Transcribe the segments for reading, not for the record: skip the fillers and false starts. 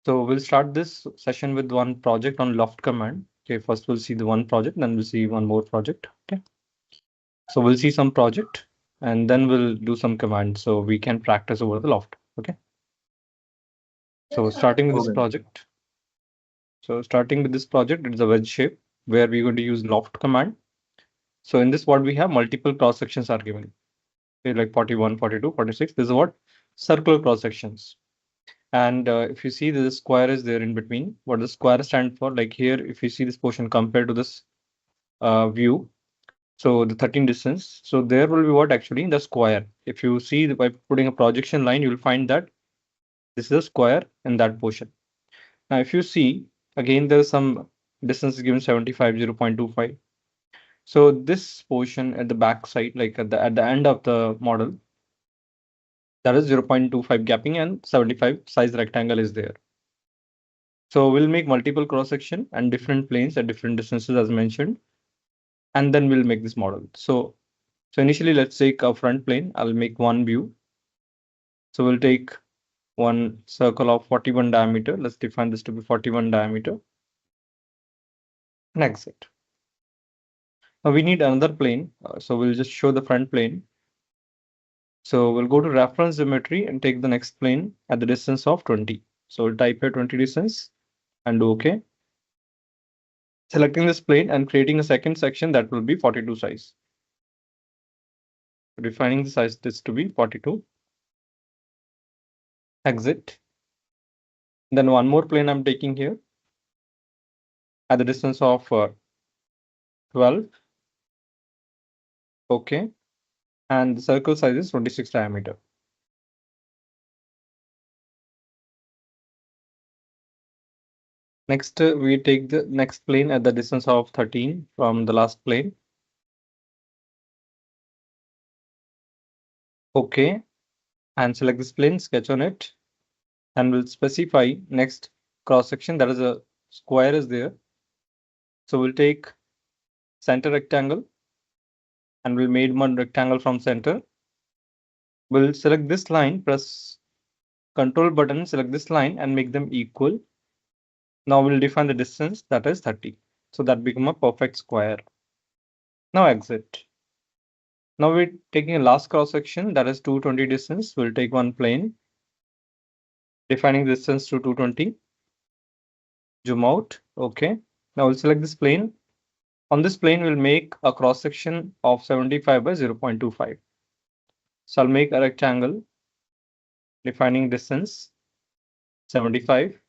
So we'll start this session with one project on Loft command. Okay, first we'll see the one project, then we'll see one more project. Okay. So we'll see some project and then we'll do some commands so we can practice over the Loft. Okay. So starting with this project. So starting with this project, it's a wedge shape where we're going to use Loft command. So in this, what we have, multiple cross sections are given. Okay, like 41, 42, 46. This is what circular cross sections. And if you see the square is there in between, what the square stands for, like here, if you see this portion compared to this view, so the 13 distance, so there will be what actually the square. If you see by putting a projection line, you will find that this is a square in that portion. Now, if you see, again, there is some distance given 75, 0.25. So this portion at the back side, like at the end of the model, that is 0.25 gapping and 75 size rectangle is there. So we'll make multiple cross section and different planes at different distances as mentioned, and then we'll make this model. So initially let's take a front plane. I'll make one view. So we'll take one circle of 41 diameter. Let's define this to be 41 diameter. And exit. Now we need another plane. So we'll just show the front plane. So we'll go to reference geometry and take the next plane at the distance of 20. So we'll type here 20 distance and do OK. Selecting this plane and creating a second section that will be 42 size. Defining the size this to be 42. Exit. Then one more plane I'm taking here at the distance of 12. OK. And the circle size is 26 diameter. Next, we take the next plane at the distance of 13 from the last plane. OK. And select this plane, sketch on it, and we'll specify next cross section. That is a square is there. So we'll take center rectangle and we'll make one rectangle from center. We'll select this line, press Control button, select this line and make them equal. Now we'll define the distance, that is 30. So that become a perfect square. Now exit. Now we're taking a last cross section, that is 220 distance. We'll take one plane, defining distance to 220. Zoom out. Okay. Now we'll select this plane. On this plane, we'll make a cross section of 75 by 0.25. So I'll make a rectangle, defining distance 75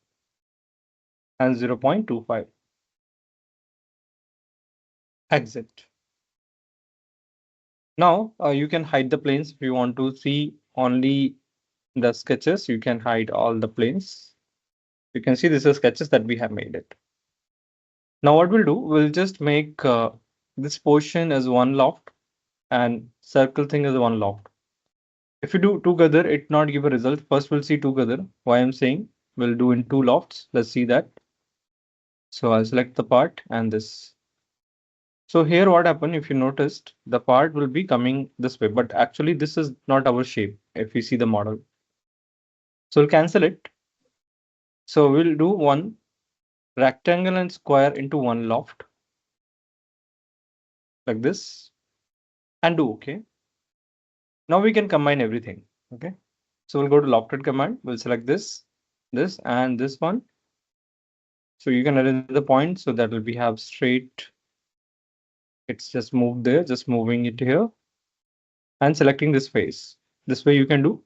and 0.25. Exit. Now you can hide the planes. If you want to see only the sketches, you can hide all the planes. You can see this is sketches that we have made it. Now what we'll do, we'll just make this portion as one loft and circle thing as one loft. If you do together, it not give a result. First we'll see together. Why I'm saying we'll do in two lofts. Let's see that. So I'll select the part and this. So here what happened, if you noticed, the part will be coming this way, but actually this is not our shape if you see the model. So we'll cancel it. So we'll do one rectangle and square into one loft like this and do OK. Now we can combine everything. Okay. So we'll go to lofted command. We'll select this and this one. So you can arrange the point so that will be have straight. It's just moved there, just moving it here and selecting this face. This way you can do.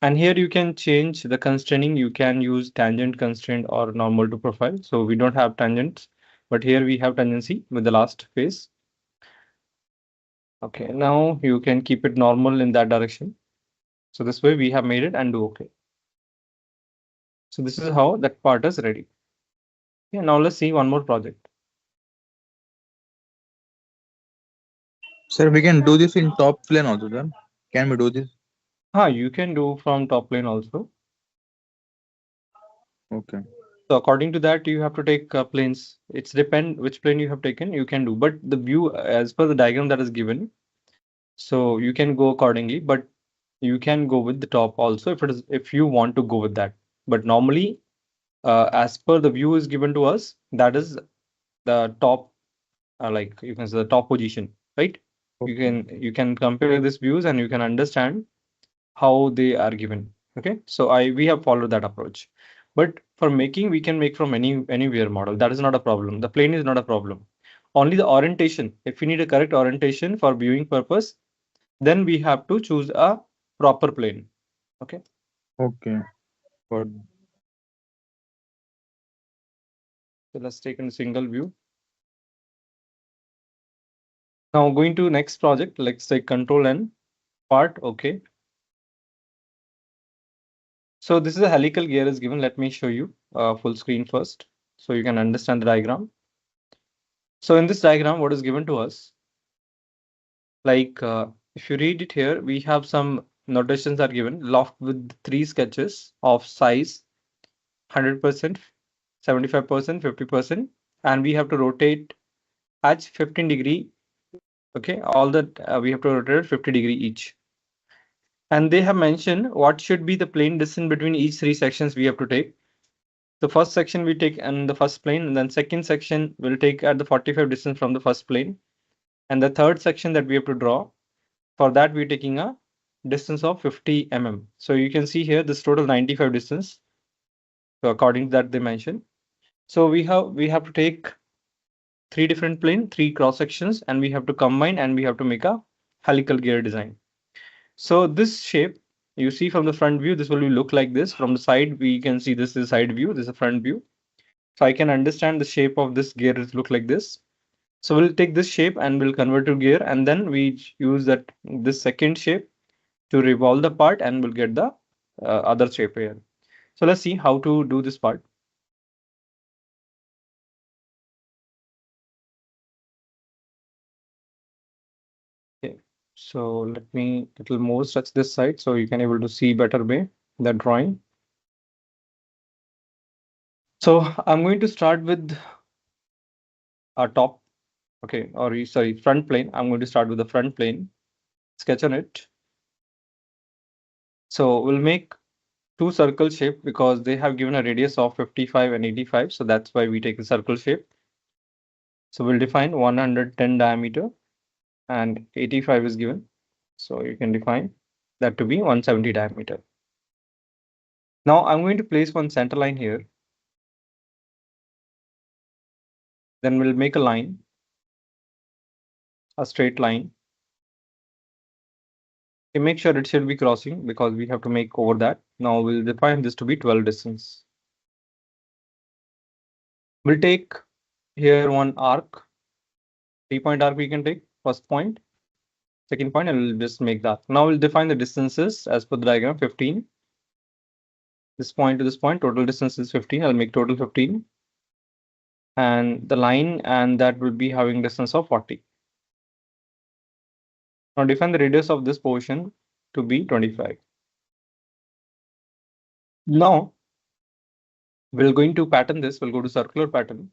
And here you can change the constraining. You can use tangent constraint or normal to profile. So we don't have tangents, but here we have tangency with the last face. Okay, now you can keep it normal in that direction. So this way we have made it and do OK. So this is how that part is ready. Yeah, now let's see one more project. Sir, we can do this in top plane also, sir. Can we do this? You can do from top plane also. Okay. So according to that, you have to take planes. It's depend which plane you have taken, you can do. But the view as per the diagram that is given, so you can go accordingly. But you can go with the top also if you want to go with that. But normally as per the view is given to us, that is the top, like you can say the top position, right? You can compare these views and you can understand how they are given. Okay, so we have followed that approach. But for making, we can make from anywhere model. That is not a problem. The plane is not a problem. Only the orientation. If we need a correct orientation for viewing purpose, then we have to choose a proper plane. Okay. Okay. Good. So let's take a single view. Now going to next project, let's take control N part. Okay. So this is a helical gear is given. Let me show you full screen first, so you can understand the diagram. So in this diagram, what is given to us? Like if you read it here, we have some notations are given. Loft with 3 sketches of size 100%, 75%, 50%, and we have to rotate at 15-degree. Okay, all that we have to rotate 50-degree each. And they have mentioned what should be the plane distance between each 3 sections we have to take. The first section we take in the first plane, and then second section will take at the 45 distance from the first plane. And the third section that we have to draw, for that we're taking a distance of 50 mm. So you can see here this total 95 distance. So according to that they mentioned. So we have to take 3 different plane, 3 cross sections, and we have to combine and we have to make a helical gear design. So this shape you see from the front view, this will look like this. From the side, we can see this is side view, this is a front view. So I can understand the shape of this gear is look like this. So we'll take this shape and we'll convert to gear, and then we use this second shape to revolve the part and we'll get the other shape here. So let's see how to do this part. Okay, so let me little more touch this side so you can able to see better way the drawing. So I'm going to start with our top, okay, or sorry, front plane. I'm going to start with the front plane, sketch on it. So we'll make 2 circle shape because they have given a radius of 55 and 85. So that's why we take the circle shape. So we'll define 110 diameter and 85 is given. So you can define that to be 170 diameter. Now I'm going to place one center line here. Then we'll make a line, a straight line. Okay, make sure it should be crossing because we have to make over that. Now we'll define this to be 12 distance. We'll take here one arc, 3-point arc we can take, first point, second point, and we'll just make that. Now we'll define the distances as per the diagram, 15. This point to this point, total distance is 15. I'll make total 15. And the line, and that will be having distance of 40. Now define the radius of this portion to be 25. Now we're going to pattern this. We'll go to circular pattern.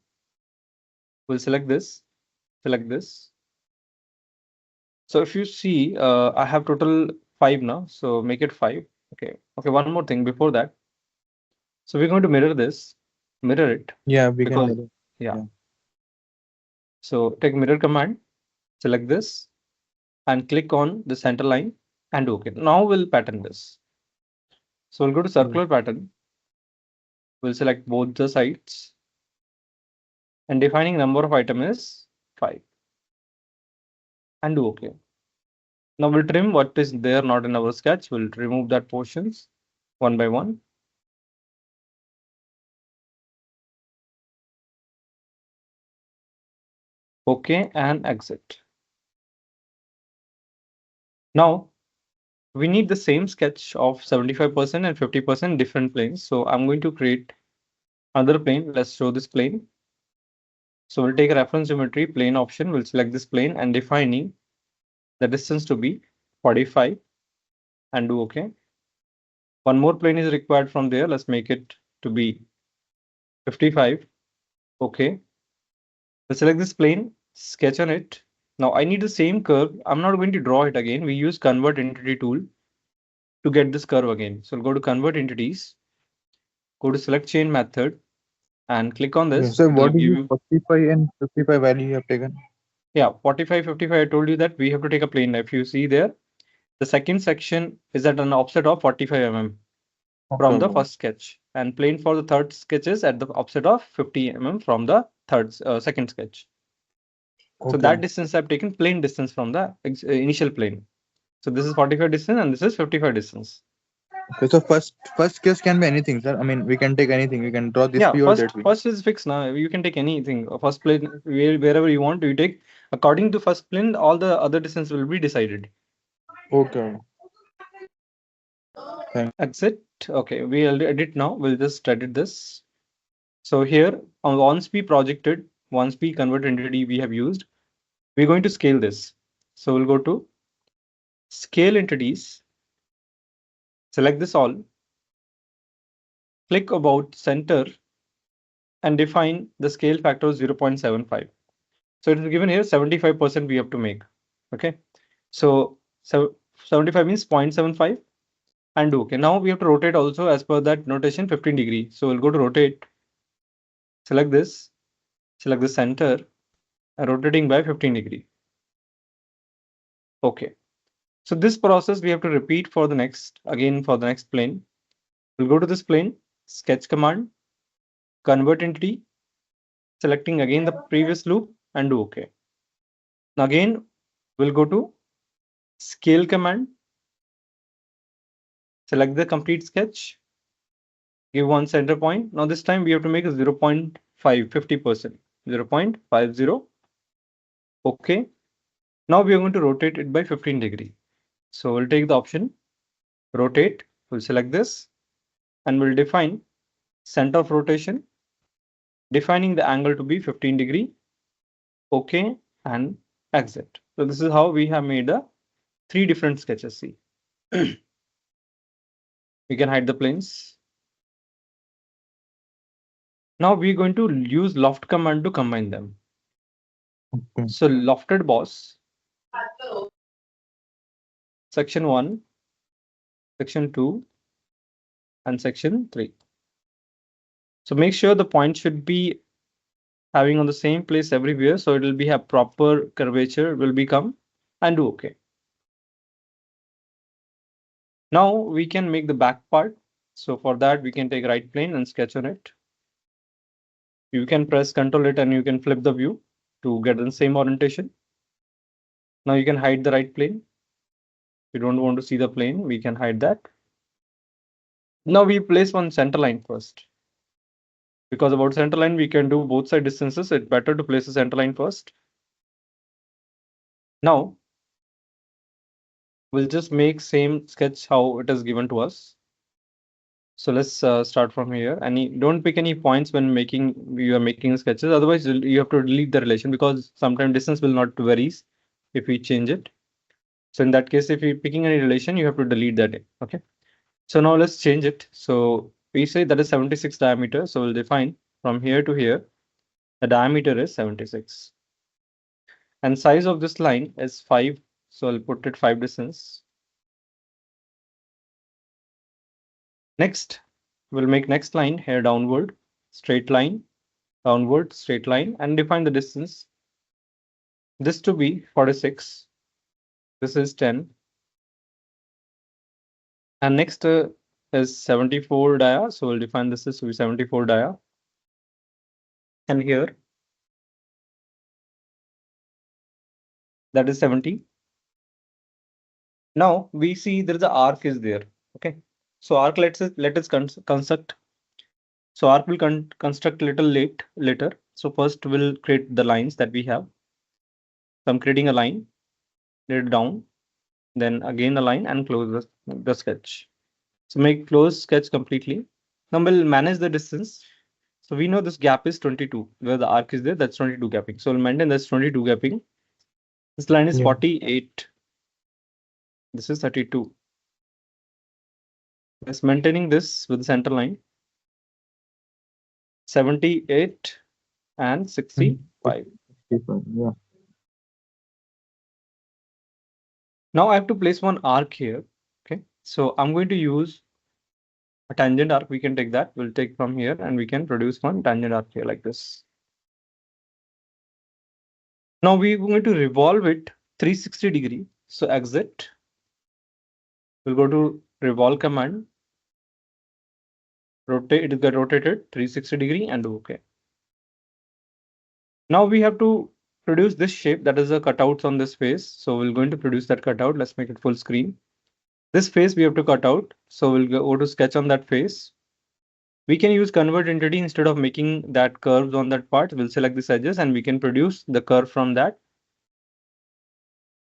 We'll select this, select this. So if you see, I have total 5 now. So make it 5. Okay. Okay. One more thing before that. So we're going to mirror this, mirror it. Yeah, we because, can mirror. Yeah. So take mirror command, select this, and click on the center line and OK. Now we'll pattern this. So we'll go to circular pattern. We'll select both the sides. And defining number of item is 5. And do OK. Now we'll trim what is there not in our sketch. We'll remove that portions one by one. OK and exit. Now we need the same sketch of 75% and 50% different planes. So I'm going to create another plane. Let's show this plane. So we'll take a reference geometry plane option. We'll select this plane and defining the distance to be 45 and do OK. One more plane is required from there. Let's make it to be 55. OK. We'll select this plane, sketch on it. Now I need the same curve. I'm not going to draw it again. We use convert entity tool to get this curve again. So we'll go to convert entities, go to select chain method, and click on this. So It will what is give the you 45 and 55 value you have taken? 45, 55. I told you that we have to take a plane. If you see there, the second section is at an offset of 45 mm from the Okay. first sketch, and plane for the third sketch is at the offset of 50 mm from the second sketch. So Okay. that distance I've taken plane distance from the initial plane. So this is 45 distance and this is 55 distance. Okay. So first case can be anything, sir. I mean, we can take anything. We can draw this Yeah, view or that view. first is fixed now. You can take anything. First plane, wherever you want, you take. According to first plane, all the other distance will be decided. Okay. Thank That's it. Okay, we'll edit now. We'll just edit this. So here, once we projected, once we convert entity we have used, we're going to scale this. So we'll go to scale entities, select this all, click about center, and define the scale factor of 0.75. So it is given here 75% we have to make. Okay, so 75 means 0.75 and do okay. Now we have to rotate also as per that notation 15 degree. So we'll go to rotate, select this, select the center, and rotating by 15 degree. Okay. So this process we have to repeat for the next, again for the next plane. We'll go to this plane, sketch command, convert entity, selecting again the previous loop and do okay. Now again, we'll go to scale command, select the complete sketch, give one center point. Now this time we have to make a 0.5, 50%, 0.50. Okay. Now we are going to rotate it by 15 degree. So we'll take the option, rotate, we'll select this and we'll define center of rotation, defining the angle to be 15 degree. Okay, and exit. So this is how we have made the 3 different sketches. See, we can hide the planes. Now we're going to use loft command to combine them. you. So lofted boss, section 1, section 2, and section 3. So make sure the point should be having on the same place everywhere. So it will be a proper curvature will become and do okay. Now we can make the back part. So for that, we can take right plane and sketch on it. You can press Ctrl it and you can flip the view to get the same orientation. Now you can hide the right plane. If you don't want to see the plane, we can hide that. Now we place one center line first. Because about center line, we can do both side distances. It's better to place a center line first. Now we'll just make same sketch how it is given to us. So let's start from here. Don't pick any points when you are making sketches. Otherwise, you have to delete the relation because sometimes distance will not varies if we change it. So in that case, if you're picking any relation, you have to delete that. Okay. So now let's change it. So we say that is 76 diameter. So we'll define from here to here. The diameter is 76. And size of this line is 5. So I'll put it 5 distance. Next, we'll make next line here downward, straight line, downward, straight line, and define the distance. This to be 46. This is 10. And next is 74 dia. So we'll define this is to be 74 dia. And here, that is 70. Now we see there is an arc is there. Okay. So arc let us construct. So arc will construct little later. So first we'll create the lines that we have. So I'm creating a line, let it down, then again a line and close the sketch. So make close sketch completely. Now we'll manage the distance. So we know this gap is 22, where the arc is there, that's 22 gapping. So we'll maintain this 22 gapping. This line is 48. This is 32. Just maintaining this with the center line. 78 and 65. Yeah. Now I have to place one arc here. Okay. So I'm going to use a tangent arc, we can take that. We'll take from here and we can produce one tangent arc here like this. Now we're going to revolve it 360 degree. So exit. We'll go to revolve command. Rotate, it will get rotated 360 degree and OK. Now we have to produce this shape, that is the cutouts on this face. So we're going to produce that cutout. Let's make it full screen. This face we have to cut out. So we'll go to sketch on that face. We can use convert entity instead of making that curves on that part. We'll select these edges and we can produce the curve from that.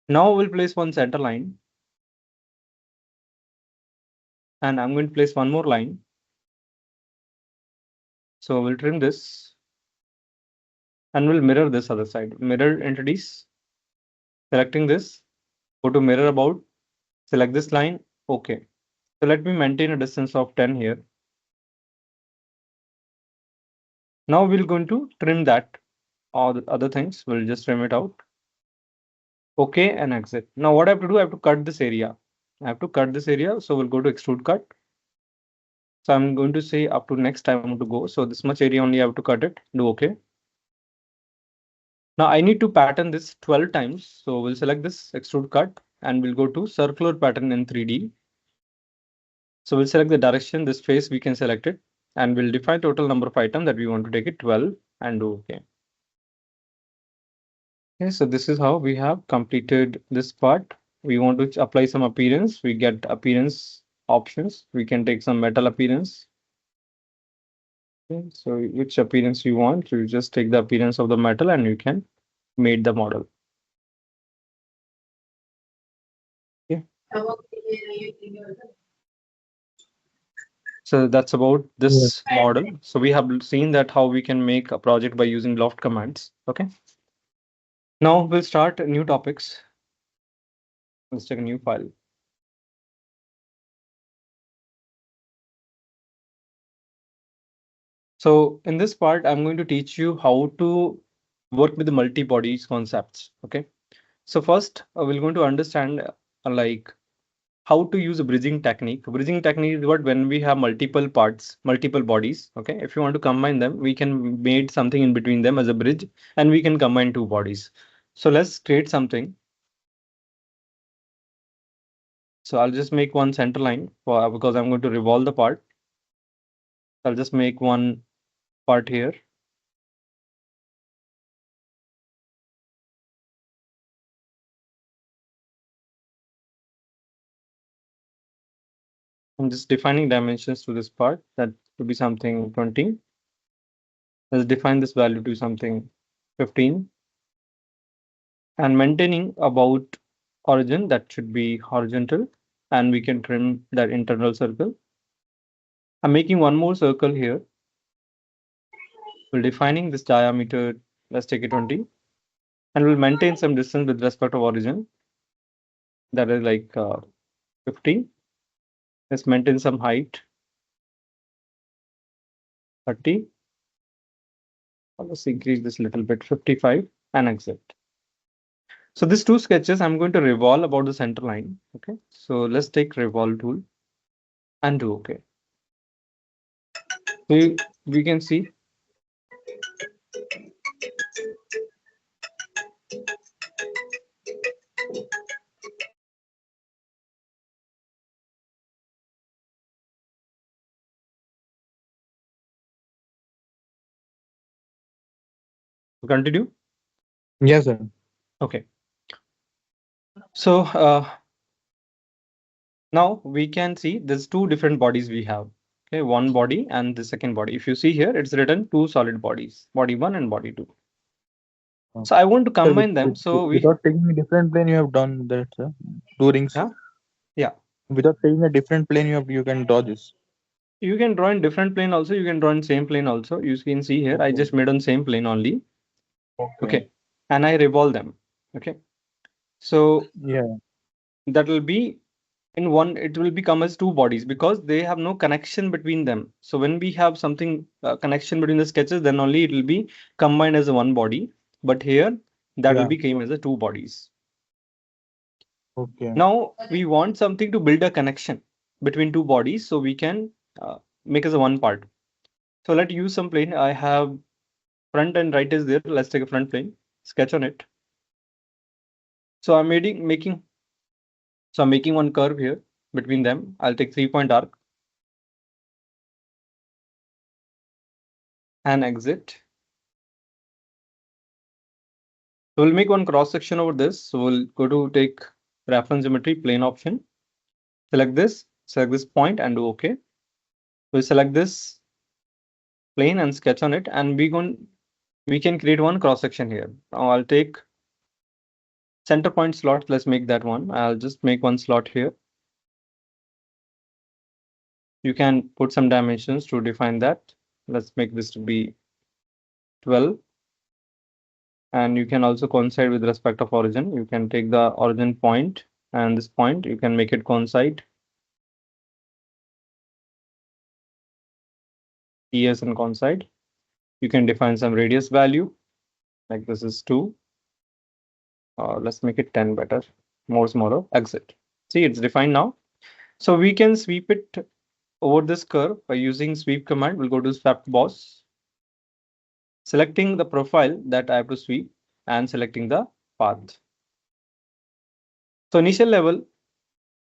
Now we'll place one center line. And I'm going to place one more line. So we'll trim this. And we'll mirror this other side. Mirror entities. Selecting this. Go to mirror about. Select this line. OK. So let me maintain a distance of 10 here. Now we're going to trim that. All the other things, we'll just trim it out. OK, and exit. Now what I have to do, I have to cut this area. I have to cut this area. So we'll go to extrude cut. So I'm going to say up to next time to go. So this much area only I have to cut it. Do OK. Now I need to pattern this 12 times. So we'll select this extrude cut and we'll go to circular pattern in 3D. So we'll select the direction, this face we can select it. And we'll define total number of items that we want to take it 12 and do OK. Okay, so this is how we have completed this part. We want to apply some appearance. We get appearance options. We can take some metal appearance. Okay, so which appearance you want, you just take the appearance of the metal and you can make the model. Okay. So that's about this model. So we have seen that how we can make a project by using Loft commands. Okay. Now we'll start new topics. Let's take a new file. So in this part, I'm going to teach you how to work with the multi-bodies concepts. Okay. So first, we're going to understand like how to use a bridging technique. Bridging technique is what when we have multiple parts, multiple bodies. Okay. If you want to combine them, we can make something in between them as a bridge and we can combine two bodies. So let's create something. So I'll just make one center line because I'm going to revolve the part. I'll just make one part here. I'm just defining dimensions to this part. That to be something 20. Let's define this value to something 15. And maintaining about origin, that should be horizontal. And we can trim that internal circle. I'm making one more circle here. We're defining this diameter. Let's take it 20. And we'll maintain some distance with respect to origin. That is like 50. Let's maintain some height. 30. Let's increase this a little bit, 55, and exit. So these two sketches, I'm going to revolve about the center line. Okay, so let's take revolve tool and do OK. So we can see. Continue. Yes, sir. Okay. So now we can see there's two different bodies we have. Okay, one body and the second body. If you see here, it's written two solid bodies, body 1 and body 2. So I want to combine them. So without taking a different plane, you have done that, sir. Two rings. Huh? Yeah. Without taking a different plane, you can draw this. You can draw in different plane also. You can draw in same plane also. You can see here. Okay. I just made on same plane only. Okay. And I revolve them. Okay. So yeah, that will be in one. It will become as two bodies because they have no connection between them. So when we have something connection between the sketches, then only it will be combined as a one body. But here that will become as a two bodies. Okay. Now we want something to build a connection between two bodies, so we can make as a one part. So let's use some plane. I have front and right is there. Let's take a front plane, sketch on it. So I'm making one curve here between them. I'll take 3-point arc and exit. So we'll make one cross section over this. So we'll go to take reference geometry plane option. Select this point and do OK. We'll select this plane and sketch on it, and we can create one cross section here. Now I'll take center point slot. Let's make that one. I'll just make one slot here. You can put some dimensions to define that. Let's make this to be 12. And you can also coincide with respect of origin. You can take the origin point and this point, you can make it coincide. ES and coincide. You can define some radius value, like this is 2. Let's make it 10 better, more smaller, exit. See, it's defined now. So we can sweep it over this curve by using sweep command. We'll go to swept boss, selecting the profile that I have to sweep and selecting the path. So initial level,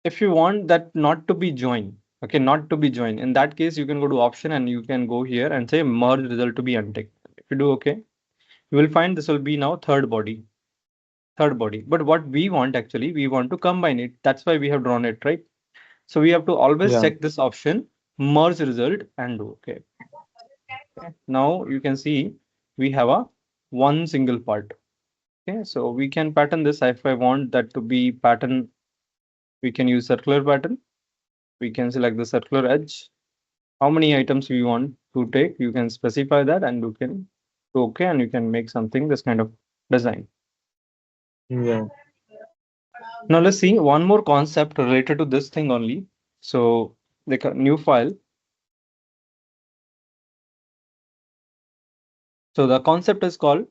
if you want that not to be joined, okay, not to be joined, in that case, you can go to option and you can go here and say merge result to be unticked. If you do okay, you will find this will be now third body. But what we want actually, we want to combine it. That's why we have drawn it, right? So we have to always check this option, merge result, and do okay. Now you can see we have a one single part. Okay, so we can pattern this. If I want that to be pattern, we can use circular pattern. We can select the circular edge. How many items we want to take, you can specify that, and you can do okay, and you can make something this kind of design. Yeah. Now let's see one more concept related to this thing only. So like a new file. So the concept is called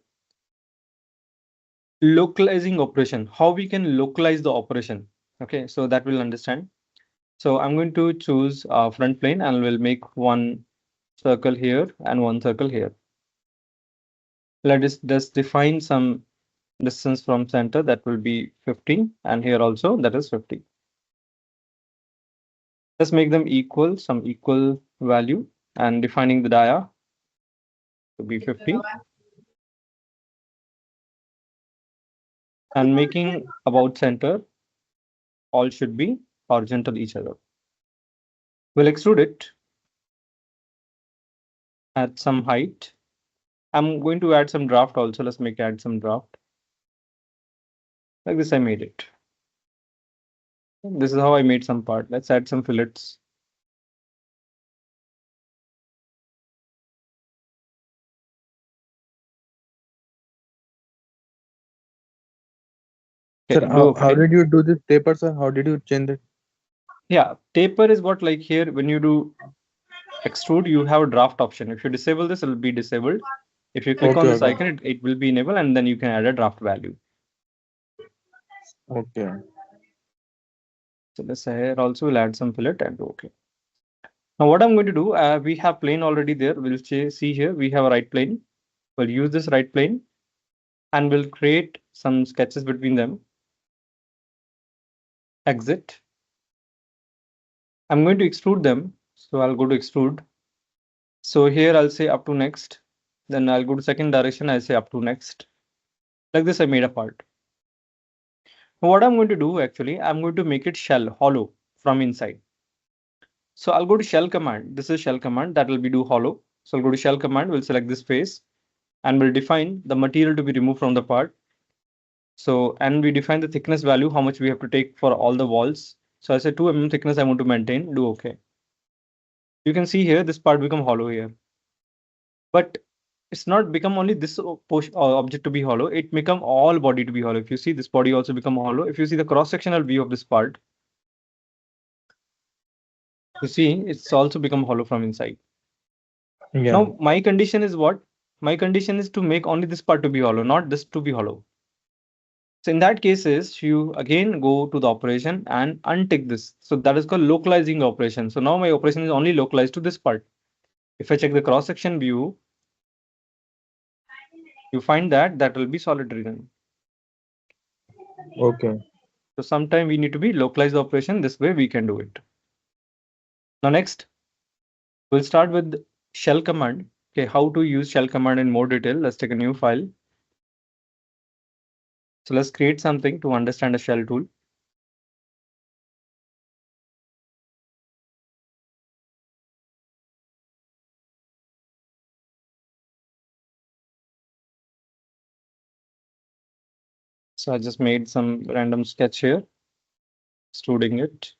localizing operation. How we can localize the operation. Okay, so that we'll understand. So I'm going to choose a front plane and we'll make one circle here and one circle here. Let us just define some distance from center, that will be 50, and here also that is 50. Let's make them equal, some equal value, and defining the dia to be 50. And making about center, all should be horizontal each other. We'll extrude it at some height. I'm going to add some draft also. Let's add some draft. Like this, I made it. This is how I made some part. Let's add some fillets. Sir, how did you do this taper, sir? How did you change it? Yeah, taper is what, like here, when you do extrude, you have a draft option. If you disable this, it will be disabled. If you click on this icon, it will be enabled, and then you can add a draft value. Okay. So this here also will add some fillet and okay. Now what I'm going to do, we have plane already there. We'll see here, we have a right plane. We'll use this right plane and we'll create some sketches between them. Exit. I'm going to extrude them. So I'll go to extrude. So here I'll say up to next. Then I'll go to second direction. I'll say up to next. Like this, I made a part. What I'm going to do actually, I'm going to make it shell, hollow from inside. So I'll go to shell command. This is shell command that will be do hollow. So I'll go to shell command. We'll select this face and we'll define the material to be removed from the part. So, and we define the thickness value, how much we have to take for all the walls. So I say 2 mm thickness I want to maintain, do okay. You can see here, this part become hollow here. But it's not become only this object to be hollow, it become all body to be hollow. If you see, this body also become hollow. If you see the cross-sectional view of this part, you see it's also become hollow from inside. Yeah. Now my condition is what? My condition is to make only this part to be hollow, not this to be hollow. So in that cases, you again go to the operation and untick this. So that is called localizing the operation. So now my operation is only localized to this part. If I check the cross-section view, you find that that will be solid region. Okay. So sometime we need to be localize the operation. This way we can do it. Now next, we'll start with shell command. Okay, how to use shell command in more detail. Let's take a new file. So let's create something to understand a shell tool. So I just made some random sketch here, extruding it.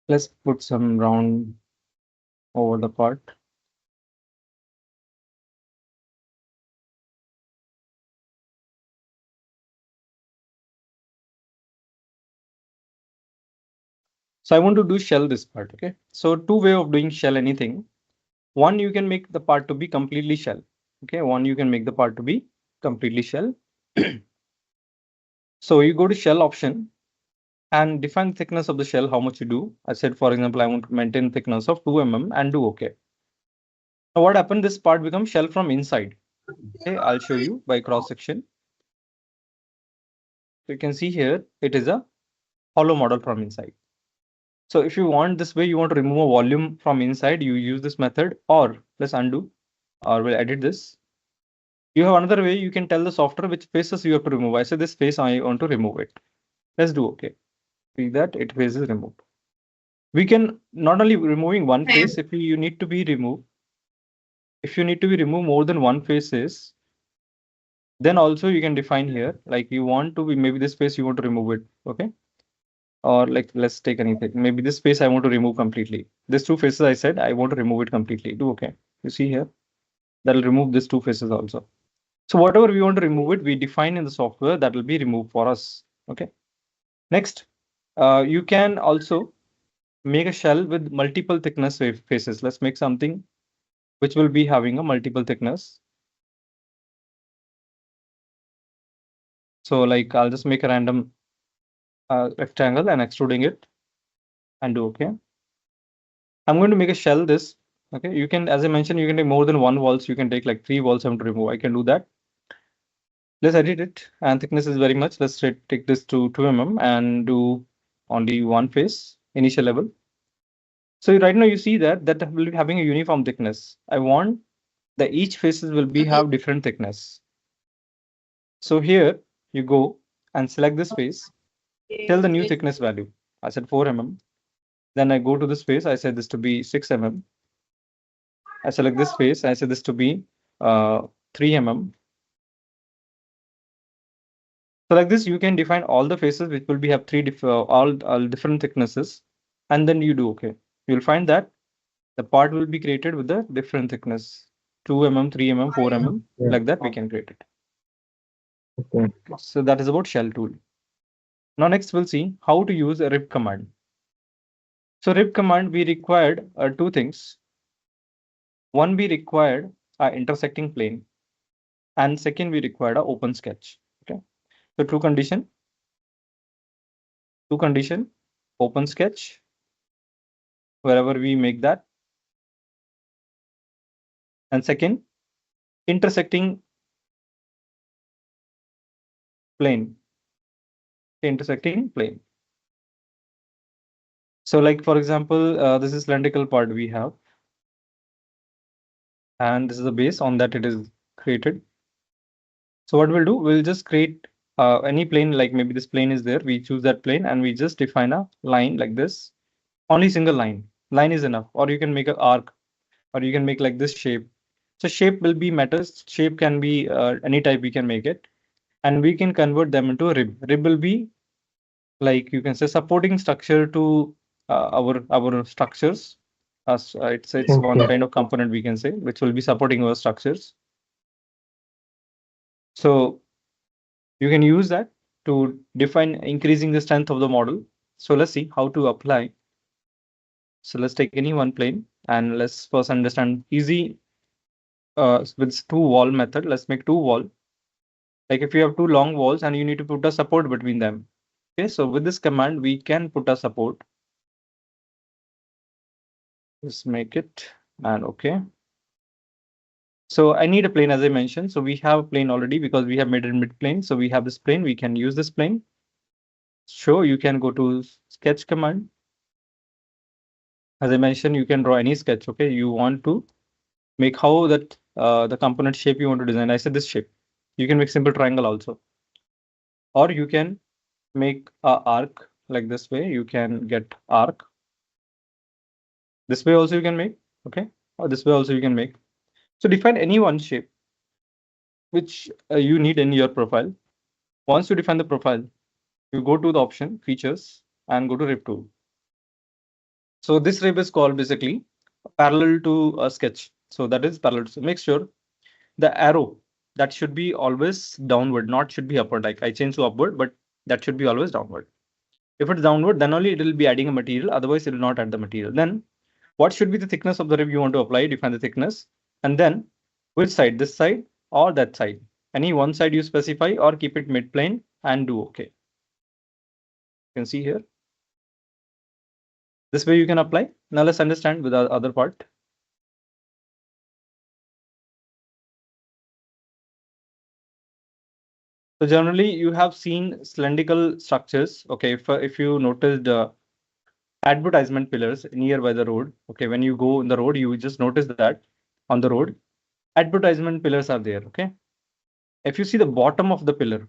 Let's put some round over the part. So I want to do shell this part. Okay. So two way of doing shell anything. One, you can make the part to be completely shell. Okay. One, you can make the part to be completely shell. So you go to shell option and define the thickness of the shell, how much you do. I said, for example, I want to maintain thickness of 2 mm and do OK. Now what happened? This part becomes shell from inside. Okay, I'll show you by cross section. So you can see here, it is a hollow model from inside. So if you want this way, you want to remove a volume from inside, you use this method, or let's undo, or we'll edit this. You have another way, you can tell the software which faces you have to remove. I say this face, I want to remove it. Let's do OK. See that it face is removed. We can not only removing one face, if you need to be removed, if you need to be remove more than one faces, then also you can define here, like you want to be, maybe this face you want to remove it. Okay. Or like, let's take anything. Maybe this face I want to remove completely. These two faces I said, I want to remove it completely. Do OK. You see here, that'll remove these two faces also. So whatever we want to remove it, we define in the software that will be removed for us. Okay. Next, you can also make a shell with multiple thickness faces. Let's make something which will be having a multiple thickness. So like, I'll just make a random rectangle and extruding it and do OK. I'm going to make a shell this. Okay, you can, as I mentioned, you can take more than one walls. You can take like 3 walls to remove. I can do that. Let's edit it, and thickness is very much. Let's take this to 2 mm and do only one face initial level. So right now you see that will be having a uniform thickness. I want the each faces will be have different thickness. So here you go and select this face. Tell the new thickness value. I said 4 mm. Then I go to this face. I said this to be 6 mm. I select this face. I set this to be 3 mm. So like this, you can define all the faces which will be have all different thicknesses, and then you do OK. You'll find that the part will be created with the different thickness, 2 mm, 3 mm, 4 mm. Yeah. Like that, we can create it. Okay. So that is about shell tool. Now next, we'll see how to use a rip command. So rip command, we required two things. One, we required an intersecting plane, and second, we required an open sketch. Okay. So two condition, open sketch, wherever we make that. And second, intersecting plane, intersecting plane. So like, for example, this is cylindrical part we have, and this is the base on that it is created. So what we'll do, we'll just create any plane, like maybe this plane is there. We choose that plane and we just define a line like this. Only single line. Line is enough. Or you can make an arc, or you can make like this shape. So shape will be matters. Shape can be any type we can make it. And we can convert them into a rib. Rib will be like, you can say, supporting structure to our structures. It's one kind of component we can say, which will be supporting our structures. So you can use that to define increasing the strength of the model. So let's see how to apply. So let's take any one plane. And let's first understand easy with two wall method. Let's make two wall. Like if you have two long walls and you need to put a support between them. Okay, so with this command, we can put a support. Let's make it and okay. So I need a plane as I mentioned. So we have a plane already because we have made it mid plane. So we have this plane. We can use this plane. So you can go to sketch command. As I mentioned, you can draw any sketch. Okay, you want to make how that the component shape you want to design. I said this shape. You can make simple triangle also, or you can make a arc like this way. You can get arc. This way also you can make. Okay, or this way also you can make. So define any one shape which you need in your profile. Once you define the profile, you go to the option features and go to rib tool. So this rib is called basically parallel to a sketch. So that is parallel. So make sure the arrow that should be always downward, not should be upward. Like I changed to upward, but that should be always downward. If it's downward, then only it will be adding a material. Otherwise, it will not add the material. Then what should be the thickness of the rib you want to apply? Define the thickness, and then which side, this side or that side. Any one side you specify or keep it mid plane and do okay. You can see here. This way you can apply. Now let's understand with the other part. So generally you have seen cylindrical structures. Okay, if you noticed advertisement pillars near by the road. Okay, when you go on the road, you just notice that on the road, advertisement pillars are there. Okay, if you see the bottom of the pillar,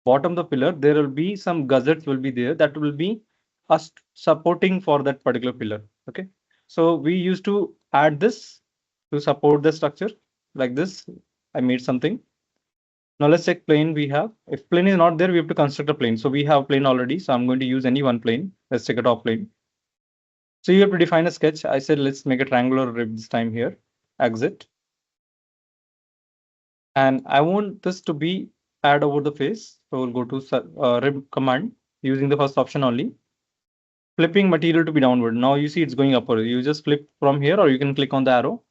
there will be some gussets will be there that will be us supporting for that particular pillar. Okay, so we used to add this to support the structure like this. I made something. Now let's check plane we have. If plane is not there, we have to construct a plane. So we have plane already. So I'm going to use any one plane. Let's take a top plane. So you have to define a sketch. I said, let's make a triangular rib this time here, exit. And I want this to be add over the face. So we'll go to rib command using the first option only. Flipping material to be downward. Now you see it's going upward. You just flip from here or you can click on the arrow.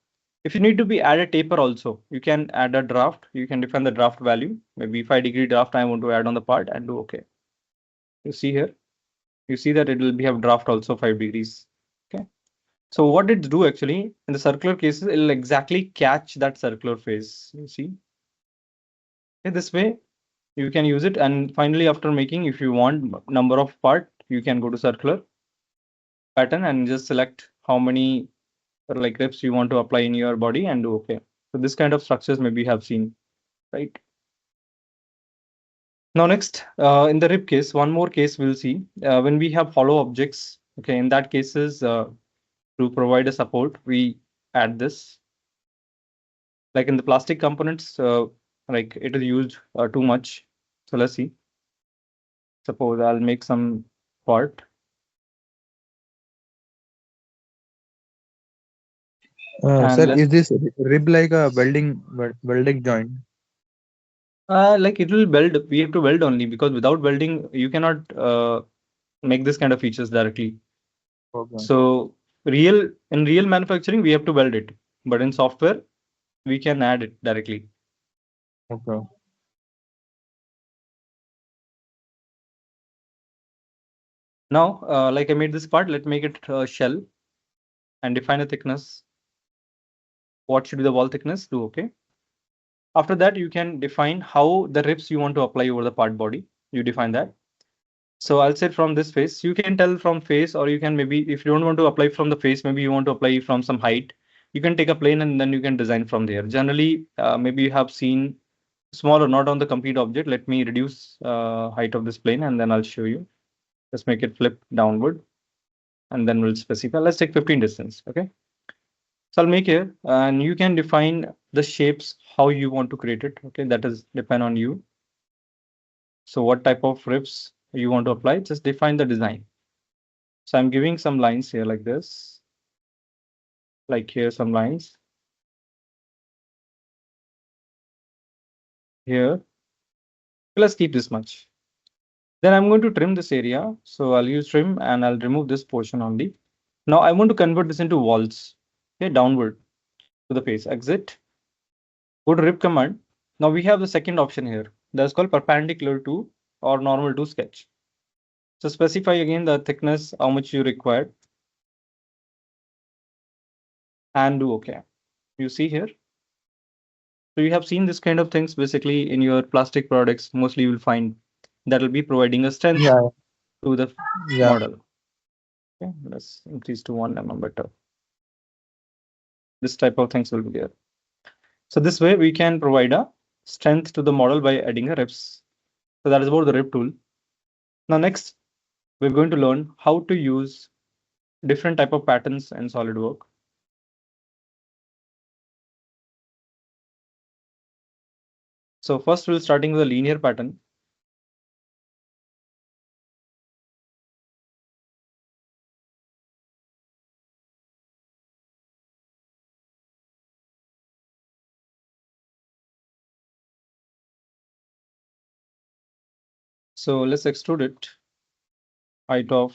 If you need to be add a taper also, you can add a draft. You can define the draft value. Maybe 5-degree draft I want to add on the part and do okay. You see here, you see that it will be have draft also 5 degrees. Okay. So what it do actually in the circular cases, it will exactly catch that circular face. You see, okay, this way you can use it. And finally, after making, if you want number of part, you can go to circular pattern and just select how many like ribs you want to apply in your body and do okay. So this kind of structures maybe you have seen, right? Now next, in the rib case, one more case we'll see when we have hollow objects. Okay, in that cases, to provide a support, we add this. Like in the plastic components, like it is used too much. So let's see. Suppose I'll make some part. Sir, is this rib like a welding joint? Like it will weld. We have to weld only because without welding, you cannot make this kind of features directly. Okay. So in real manufacturing, we have to weld it, but in software, we can add it directly. Okay. Now, like I made this part, let's make it shell and define a thickness. What should be the wall thickness? Do okay. After that, you can define how the ribs you want to apply over the part body. You define that. So I'll say from this face, you can tell from face, or you can maybe, if you don't want to apply from the face, maybe you want to apply from some height. You can take a plane and then you can design from there. Generally, maybe you have seen smaller, not on the complete object. Let me reduce height of this plane and then I'll show you. Let's make it flip downward and then we'll specify. Let's take 15 distance. Okay. So I'll make here and you can define the shapes, how you want to create it. Okay. That is depend on you. So what type of ribs you want to apply, just define the design. So I'm giving some lines here like this, like here, some lines here. Let's keep this much. Then I'm going to trim this area. So I'll use trim and I'll remove this portion only. Now I want to convert this into walls. Okay, downward to the face. Exit. Go to rip command. Now we have the second option here. That's called perpendicular to or normal to sketch. So specify again the thickness, how much you require, and do OK. You see here. So you have seen this kind of things basically in your plastic products. Mostly you will find that will be providing a strength Yeah. to the Yeah. model. Okay, let's increase to 1 mm better. This type of things will be there. So this way we can provide a strength to the model by adding a rips. So that is about the rip tool. Now next, we're going to learn how to use different type of patterns in SolidWorks. So first we'll starting with a linear pattern. So let's extrude it, height of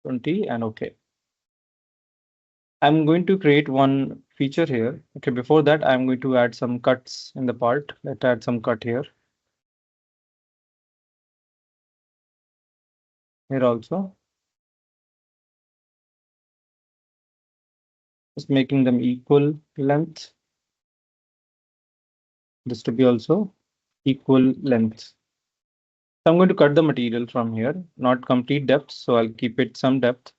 20 and OK. I'm going to create one feature here. Okay, before that, I'm going to add some cuts in the part. Let's add some cut here. Here also. Just making them equal length. This to be also equal length. So I'm going to cut the material from here, not complete depth. So I'll keep it some depth.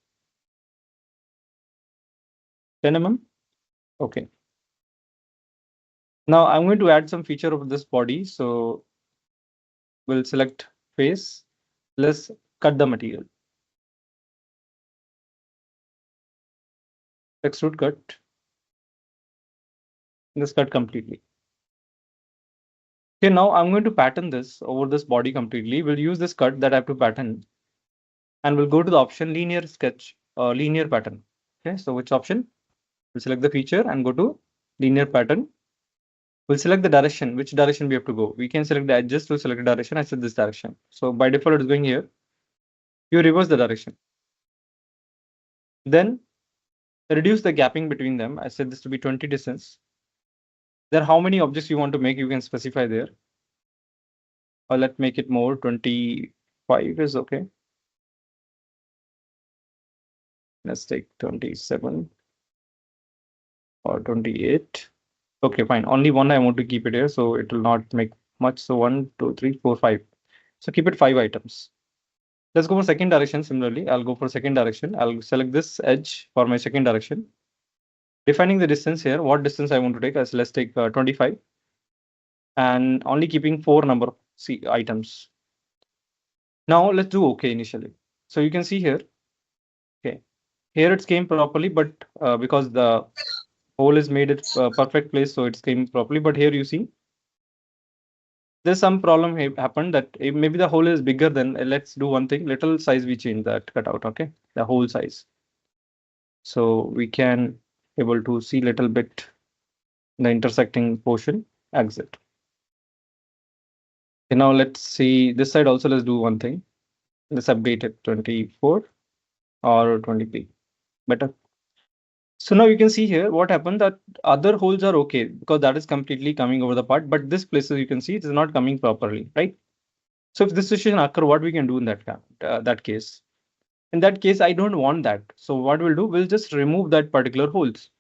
10 mm. Okay. Now I'm going to add some feature of this body. So we'll select face. Let's cut the material. Extrude cut. Let's cut completely. Okay, now I'm going to pattern this over this body completely. We'll use this cut that I have to pattern. And we'll go to the option linear sketch, linear pattern. Okay, so which option? We'll select the feature and go to linear pattern. We'll select the direction, which direction we have to go. We can select the edges to select the direction. I said this direction. So by default, it's going here. You reverse the direction. Then reduce the gapping between them. I said this to be 20 distance. Then how many objects you want to make, you can specify there. Or let's make it more, 25 is okay. Let's take 27 or 28. Okay, fine. Only one I want to keep it here, so it will not make much. So 1, 2, 3, 4, 5. So keep it 5 items. Let's go for second direction. Similarly, I'll go for second direction. I'll select this edge for my second direction. Defining the distance here, what distance I want to take, as let's take 25. And only keeping 4 number of items. Now let's do OK initially. So you can see here, okay, here it came properly, but because the hole is made it perfect place, so it's came properly. But here you see, there's some problem happened that maybe the hole is bigger than, let's do one thing, little size we change that cutout, okay, the hole size. So we can able to see little bit the intersecting portion, exit. Okay, now let's see this side also. Let's do one thing. Let's update it 24 or 23, better. So now you can see here what happened, that other holes are okay because that is completely coming over the part, but this places you can see it is not coming properly, right? So if this situation occur, what we can do in that case? In that case, I don't want that. So what we'll do, we'll just remove that particular holes.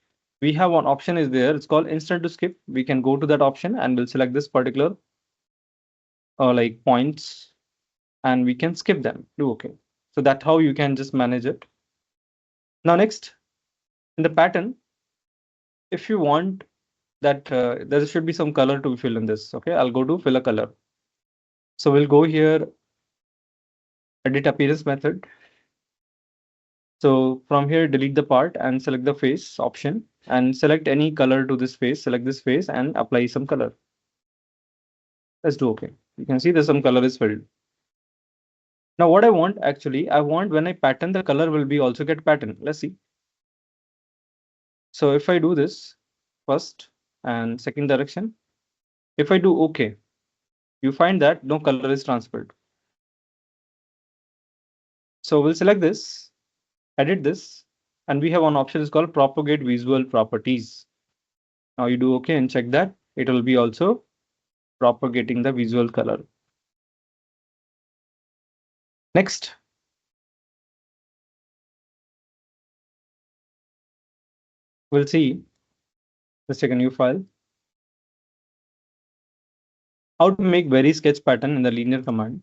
We have one option is there. It's called instant to skip. We can go to that option and we'll select this particular like points and we can skip them. Do OK. So that's how you can just manage it. Now next, in the pattern, if you want that there should be some color to fill in this. Okay, I'll go to fill a color. So we'll go here, edit appearance method. So from here, delete the part and select the face option and select any color to this face. Select this face and apply some color. Let's do OK. You can see there's some color is filled. Now what I want actually, I want when I pattern, the color will be also get pattern. Let's see. So if I do this first and second direction, if I do OK, you find that no color is transferred. So we'll select this edit this, and we have one option is called propagate visual properties. Now you do okay and check that. It will be also propagating the visual color. Next, we'll see, let's take a new file, how to make very sketch pattern in the linear command.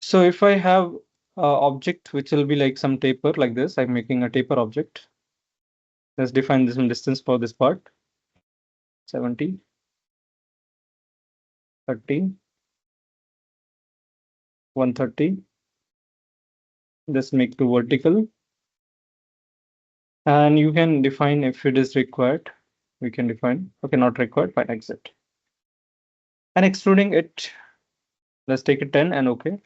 So if I have a object which will be like some taper like this, I'm making a taper object. Let's define this distance for this part. 70, 30, 130. Let's make two vertical. And you can define if it is required. We can define, okay, not required, fine, exit. And extruding it, let's take it 10 and okay.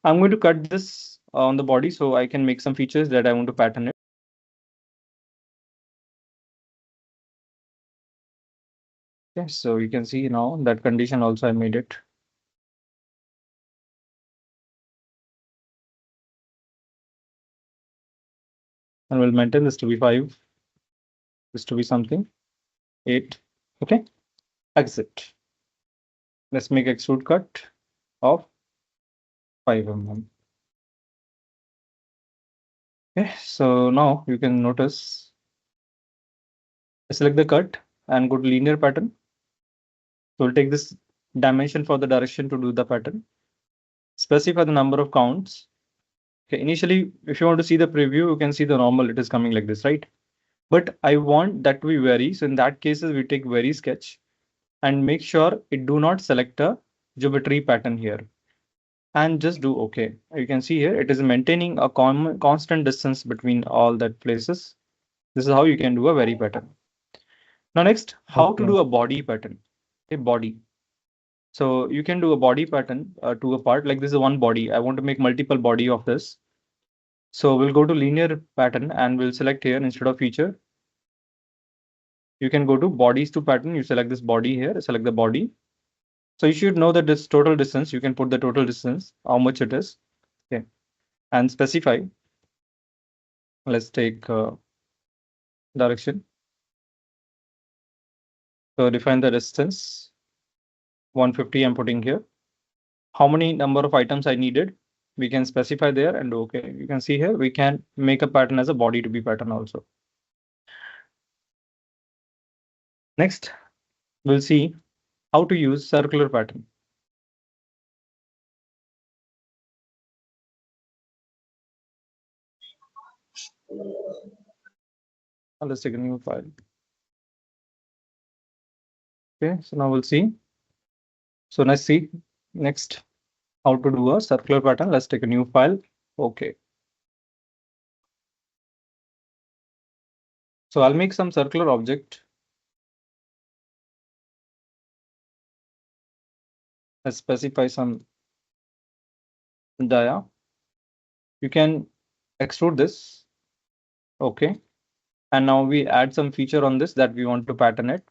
I'm going to cut this on the body so I can make some features that I want to pattern it. Okay, so you can see now that condition also I made it. And we'll maintain this to be 5, this to be something, 8, okay, exit. Let's make extrude cut of 5 mm. Okay, so now you can notice, select the cut and go to linear pattern. So we'll take this dimension for the direction to do the pattern. Specify the number of counts. Okay, initially, if you want to see the preview, you can see the normal, it is coming like this, right? But I want that to be vary. So in that cases, we take vary sketch and make sure it do not select a geometry pattern here. And just do okay. You can see here, it is maintaining a constant distance between all that places. This is how you can do a vary pattern. Now next, how to do a body pattern, a body. So you can do a body pattern to a part like this is one body. I want to make multiple body of this. So we'll go to linear pattern and we'll select here instead of feature. You can go to bodies to pattern. You select this body here, select the body. So you should know that this total distance, you can put the total distance, how much it is. Okay. And specify. Let's take direction. So define the distance. 150 I'm putting here. How many number of items I needed? We can specify there and okay. You can see here, we can make a pattern as a body to be pattern also. Next, we'll see how to use circular pattern. Let's take a new file. Okay, so now we'll see. So let's see next how to do a circular pattern. Let's take a new file. Okay. So I'll make some circular object. Let's specify some dia. You can extrude this. Okay. And now we add some feature on this that we want to pattern it.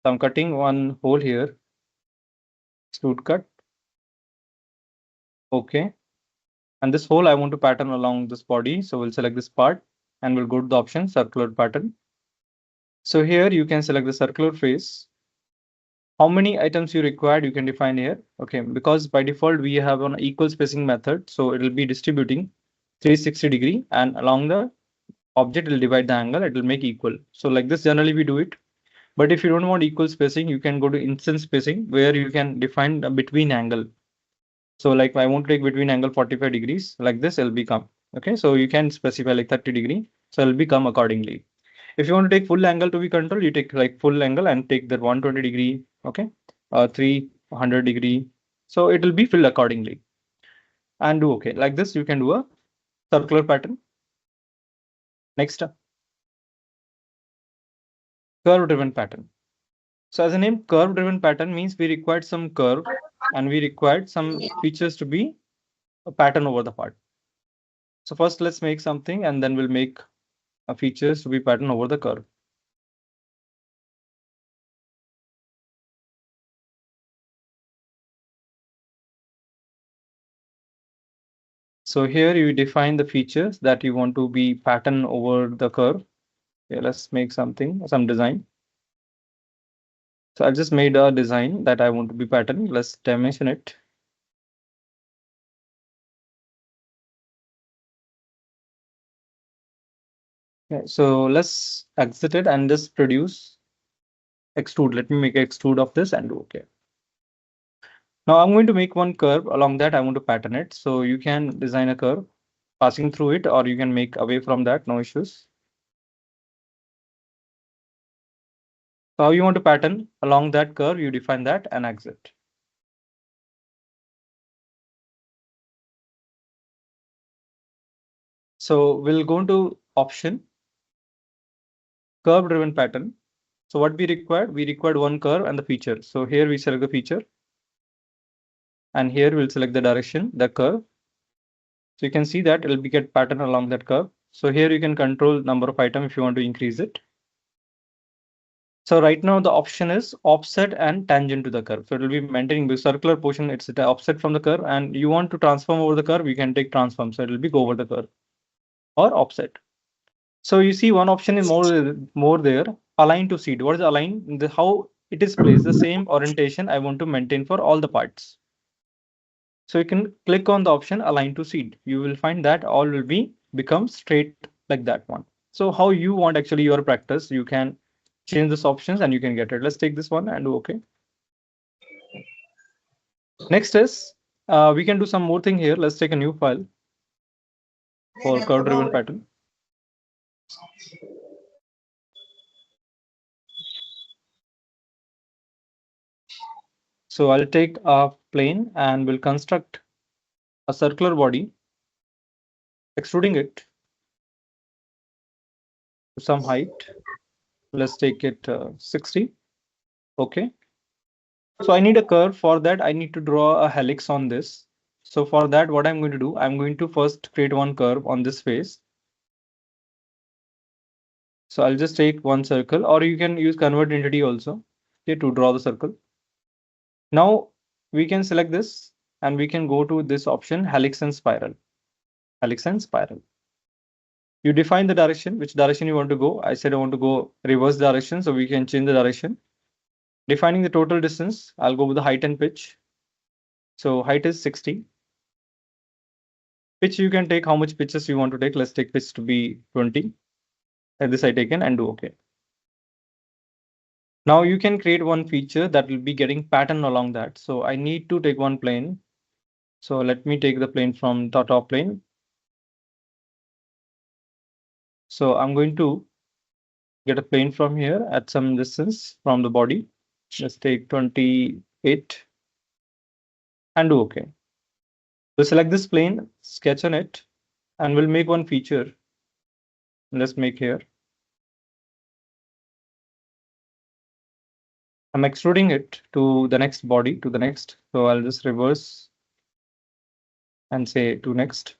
So I'm cutting one hole here. Extrude cut. Okay. And this hole I want to pattern along this body. So we'll select this part and we'll go to the option circular pattern. So here you can select the circular face. How many items you required, you can define here. Okay, because by default we have an equal spacing method. So it will be distributing 360 degree and along the object will divide the angle, it will make equal. So like this generally we do it. But if you don't want equal spacing, you can go to instant spacing where you can define a between angle. So like I want to take between angle 45 degrees, like this it'll become. Okay, so you can specify like 30 degree. So it'll become accordingly. If you want to take full angle to be controlled, you take like full angle and take that 120 degree, okay, 300 degree. So it will be filled accordingly. And do okay. Like this, you can do a circular pattern. Next, curve driven pattern. So as a name, curve driven pattern means we required some curve and we required some features to be a pattern over the part. So first let's make something and then we'll make features to be pattern over the curve. So here you define the features that you want to be pattern over the curve. Okay, let's make some design. So I just made a design that I want to be pattern. Let's dimension it. Okay, so let's exit it and just produce extrude. Let me make an extrude of this and do okay. Now I'm going to make one curve along that I want to pattern it. So you can design a curve passing through it, or you can make away from that, no issues. So how you want to pattern along that curve, you define that and exit. So we'll go into option, curve driven pattern. So what we required one curve and the feature. So here we select the feature, and here we'll select the direction, the curve. So you can see that it'll be get pattern along that curve. So here you can control number of item if you want to increase it. So right now the option is offset and tangent to the curve. So it will be maintaining the circular portion. It's the offset from the curve, and you want to transform over the curve, you can take transform. So it will be go over the curve or offset. So you see one option is more there. Align to seed. What is align? How it is placed. The same orientation I want to maintain for all the parts. So you can click on the option align to seed. You will find that all will be become straight like that one. So how you want actually your practice, you can change this options and you can get it. Let's take this one and do okay. Next is we can do some more thing here. Let's take a new file for curve driven pattern. So I'll take a plane and we'll construct a circular body, extruding it to some height. Let's take it 60. Okay. So I need a curve. For that, I need to draw a helix on this. So for that, what I'm going to do, I'm going to first create one curve on this face. So I'll just take one circle, or you can use convert entity also, okay, to draw the circle. Now we can select this and we can go to this option, helix and spiral. Helix and spiral. You define the direction, which direction you want to go. I said I want to go reverse direction, so we can change the direction. Defining the total distance, I'll go with the height and pitch. So height is 60. Pitch, you can take how much pitches you want to take. Let's take pitch to be 20. And this I taken and do okay. Now you can create one feature that will be getting pattern along that. So I need to take one plane. So let me take the plane from the top plane. So I'm going to get a plane from here at some distance from the body. Let's take 28 and do okay. We'll select this plane, sketch on it, and we'll make one feature. Let's make here. I'm extruding it to the next body, to the next. So I'll just reverse and say to next.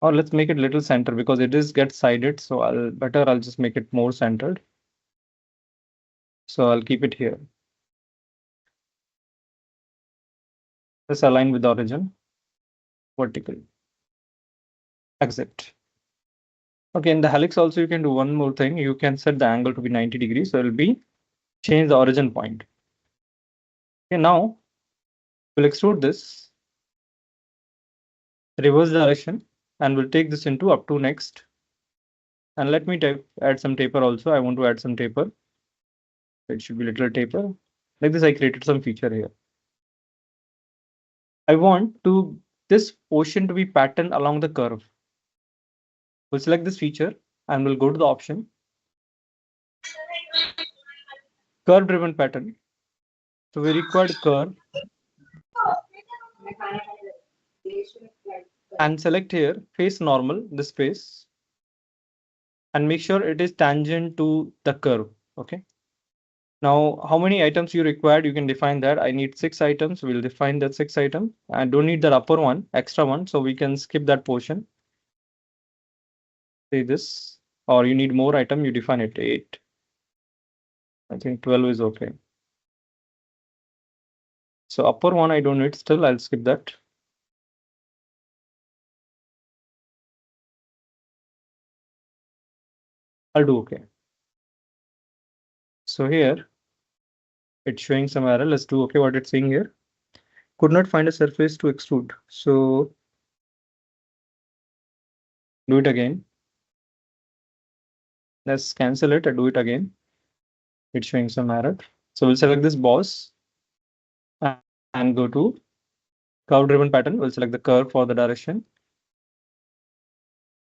Or let's make it little center because it is get sided. So I'll just make it more centered. So I'll keep it here. Let's align with the origin. Vertical. Exit. Okay, in the helix also you can do one more thing. You can set the angle to be 90 degrees. So it'll be change the origin point. Okay, now we'll extrude this, reverse direction, and we'll take this into up to next. And let me add some taper also. I want to add some taper. It should be little taper. Like this, I created some feature here. I want to this portion to be patterned along the curve. We'll select this feature and we'll go to the option, curve driven pattern. So we required curve and select here face normal, this face, and make sure it is tangent to the curve. Okay. Now, how many items you required, you can define that. I need 6 items. We'll define that 6 item. I don't need that upper one, extra one. So we can skip that portion. Say this, or you need more item, you define it 8. I think 12 is okay. So upper one, I don't need still, I'll skip that. I'll do OK. So here it's showing some error. Let's do OK. What it's saying here. Could not find a surface to extrude. So do it again. Let's cancel it and do it again. It's showing some error. So we'll select this boss and go to curve driven pattern. We'll select the curve for the direction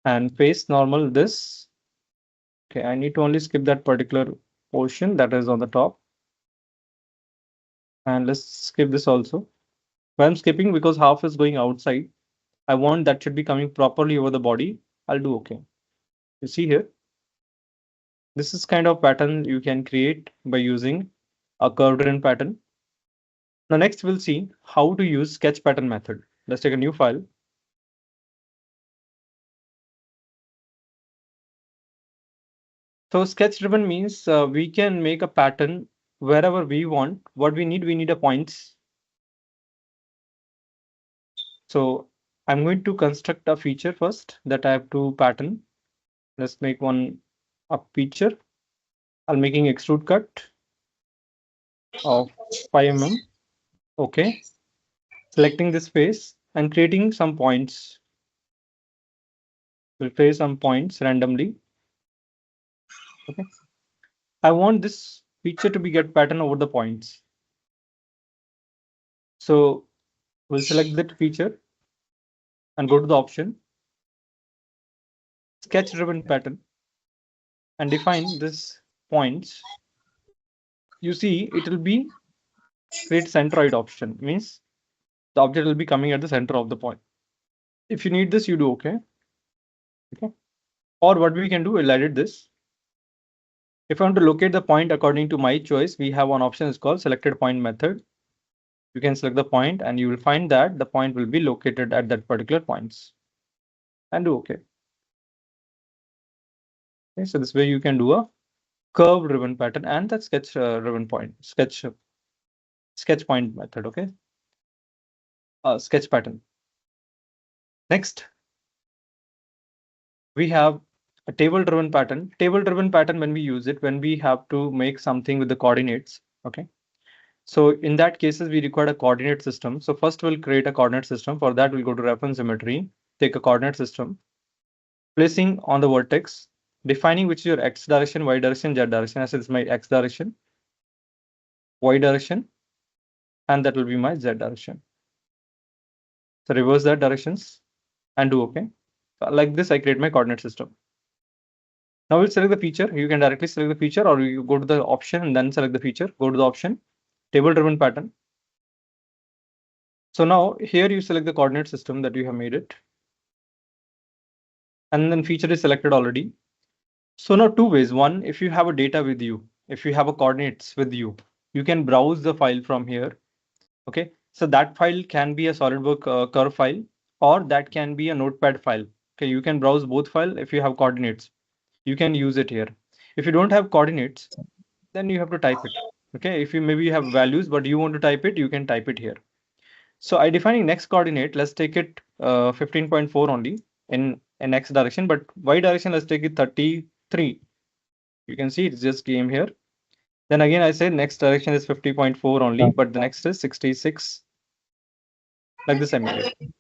and face normal this. Okay, I need to only skip that particular portion that is on the top. And let's skip this also. But I'm skipping because half is going outside. I want that should be coming properly over the body. I'll do OK. You see here, this is kind of pattern you can create by using a curve driven pattern. Now next we'll see how to use sketch pattern method. Let's take a new file. So sketch driven means we can make a pattern wherever we want. What we need a points. So I'm going to construct a feature first that I have to pattern. Let's make one up feature. I'm making extrude cut of 5 mm. Okay. Selecting this face and creating some points. We'll place some points randomly. Okay. I want this feature to be get pattern over the points. So we'll select that feature and go to the option sketch driven pattern and define this points. You see it will be create centroid option, means the object will be coming at the center of the point. If you need this, you do OK. Okay. Or what we can do, we'll edit this. If I want to locate the point according to my choice, we have one option is called selected point method. You can select the point and you will find that the point will be located at that particular points and do OK. Okay, so this way you can do a curve driven pattern and that sketch driven point sketch point method. Okay. Sketch pattern. Next, we have a table driven pattern. Table driven pattern, when we use it, when we have to make something with the coordinates. Okay. So in that cases, we require a coordinate system. So first we'll create a coordinate system. For that, we'll go to reference symmetry, take a coordinate system, placing on the vertex, defining which is your x direction, y direction, z direction. I said it's my x direction, y direction, and that will be my z direction. So reverse that directions and do OK. So like this, I create my coordinate system. Now we'll select the feature. You can directly select the feature or you go to the option and then select the feature. Go to the option, table driven pattern. So now here you select the coordinate system that you have made it. And then feature is selected already. So now two ways. One, if you have a data with you, if you have a coordinates with you, you can browse the file from here. Okay. So that file can be a SolidWorks curve file or that can be a notepad file. Okay. You can browse both file if you have coordinates. You can use it here. If you don't have coordinates, then you have to type it. Okay. If you maybe have values, but you want to type it, you can type it here. So I defining next coordinate, let's take it 15.4 only in x direction, but y direction, let's take it 33. You can see it just came here. Then again, I say next direction is 50.4 only, but the next is 66. Like this I make it.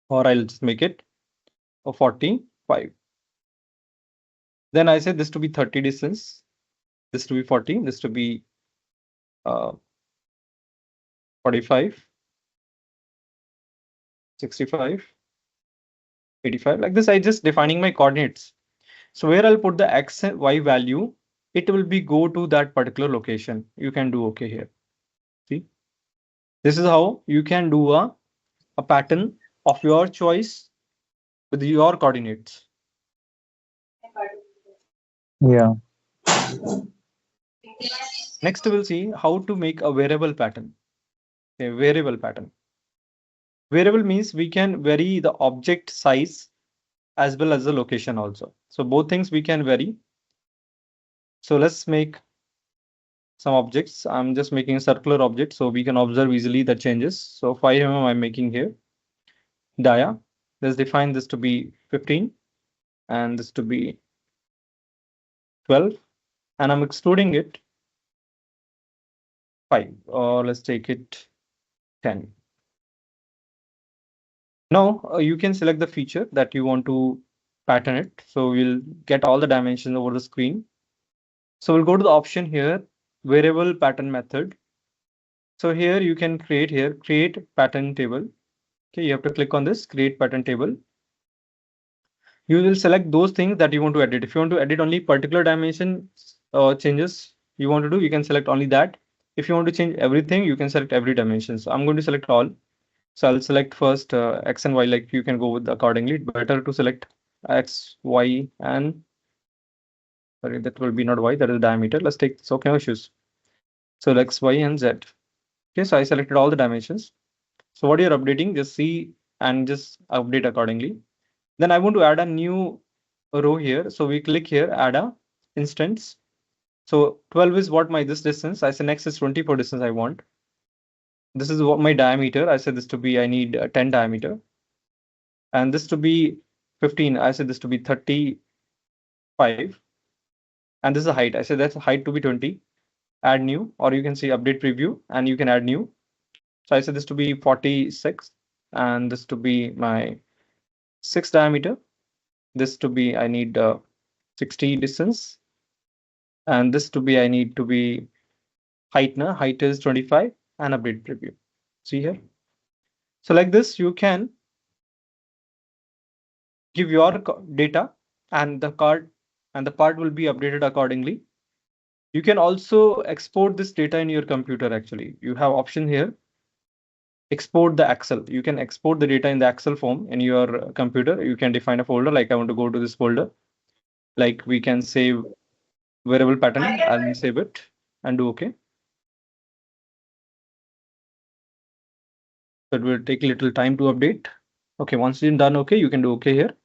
Or I'll just make it a 45. Then I say this to be 30 distance, this to be 40, this to be 45, 65, 85. Like this, I just defining my coordinates. So where I'll put the x and y value, it will be go to that particular location. You can do OK here. See, this is how you can do a pattern of your choice with your coordinates. Yeah. Next, we'll see how to make a variable pattern. A variable pattern. Variable means we can vary the object size as well as the location also. So both things we can vary. So let's make some objects. I'm just making a circular object so we can observe easily the changes. So 5 mm I'm making here. Dia. Let's define this to be 15. and this to be 12, and I'm extruding it 5, or let's take it 10. Now you can select the feature that you want to pattern it. So we'll get all the dimensions over the screen. So we'll go to the option here, variable pattern method. So here you can create pattern table. Okay, you have to click on this, create pattern table. You will select those things that you want to edit. If you want to edit only particular dimension changes you want to do, you can select only that. If you want to change everything, you can select every dimension. So I'm going to select all. So I'll select first X and Y, like you can go with accordingly. Better to select X, Y, and sorry, that will be not Y, that is diameter. Let's take this, okay, no issues. So X, Y, and Z. Okay, so I selected all the dimensions. So what you're updating, just see and just update accordingly. Then I want to add a new row here. So we click here, add a instance. So 12 is what my this distance. I say next is 24 distance I want. This is what my diameter. I said this to be, I need 10 diameter. And this to be 15. I said this to be 35. And this is the height. I said that's height to be 20. Add new, or you can see update preview and you can add new. So I said this to be 46 and this to be my 6 diameter. This to be, I need 60 distance. And this to be, I need to be height. Height is 25 and update preview. See here. So like this, you can give your data and the part will be updated accordingly. You can also export this data in your computer. Actually, you have option here, export the Excel. You can export the data in the Excel form in your computer. You can define a folder, like I want to go to this folder. Like we can save variable pattern and save it and do okay. So it will take a little time to update. Okay, once you're done, okay, you can do okay here.